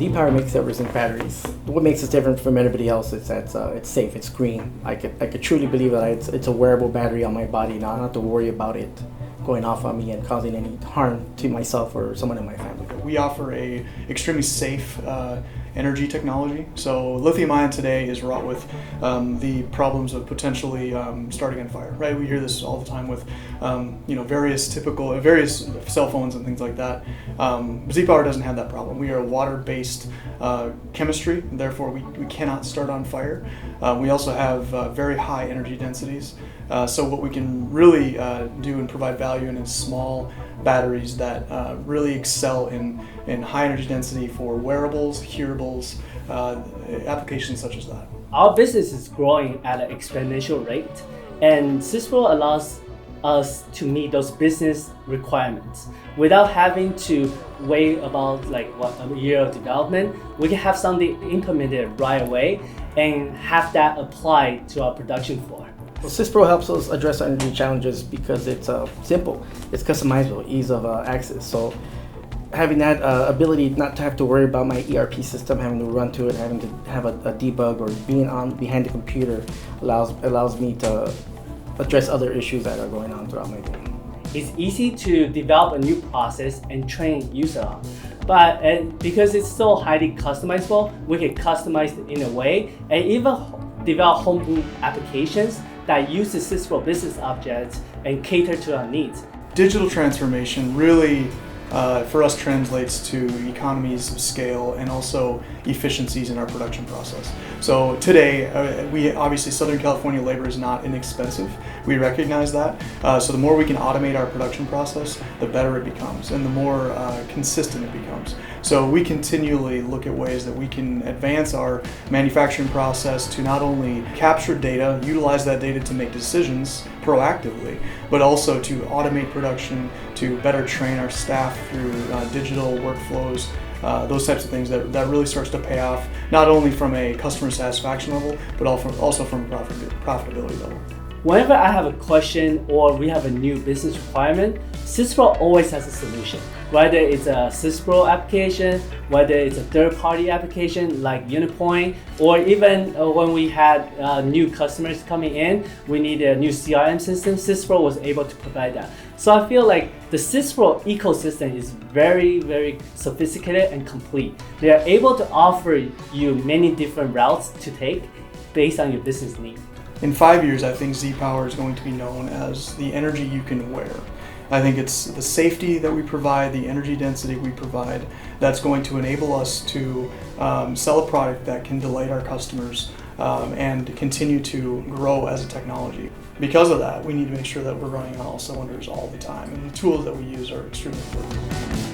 ZPower makes everything batteries. What makes us different from everybody else is that it's safe, it's green. I could truly believe that it's a wearable battery on my body, not have to worry about it going off on me and causing any harm to myself or someone in my family. We offer a extremely safe energy technology. So lithium ion today is wrought with the problems of potentially starting on fire, right? We hear this all the time with various cell phones and things like that. ZPower doesn't have that problem. We are a water-based chemistry, therefore we cannot start on fire. We also have very high energy densities. So what we can really do and provide value in is small batteries that really excel in high energy density for wearables, hearables, applications such as that. Our business is growing at an exponential rate, and Syspro allows us to meet those business requirements without having to wait about a year of development. We can have something implemented right away and have that applied to our production floor. Well, Syspro helps us address energy challenges because it's simple, it's customizable, ease of access. So having that ability not to have to worry about my ERP system, having to run to it, having to have a debug, or being behind the computer allows me to address other issues that are going on throughout my day. It's easy to develop a new process and train user on, but because it's so highly customizable, we can customize it in a way and even develop homebrew applications that use the Syspro business objects and cater to our needs. Digital transformation really for us translates to economies of scale and also efficiencies in our production process. So today, we obviously Southern California labor is not inexpensive. We recognize that. So the more we can automate our production process, the better it becomes and the more consistent it becomes. So we continually look at ways that we can advance our manufacturing process to not only capture data, utilize that data to make decisions proactively, but also to automate production, to better train our staff through digital workflows, those types of things that really starts to pay off, not only from a customer satisfaction level, but also from a profitability level. Whenever I have a question or we have a new business requirement, Syspro always has a solution. Whether it's a Syspro application, whether it's a third-party application like Unipoint, or even when we had new customers coming in, we need a new CRM system, Syspro was able to provide that. So I feel like the Syspro ecosystem is very, very sophisticated and complete. They are able to offer you many different routes to take based on your business need. In 5 years, I think ZPower is going to be known as the energy you can wear. I think it's the safety that we provide, the energy density we provide, that's going to enable us to sell a product that can delight our customers and continue to grow as a technology. Because of that, we need to make sure that we're running on all cylinders all the time, and the tools that we use are extremely important.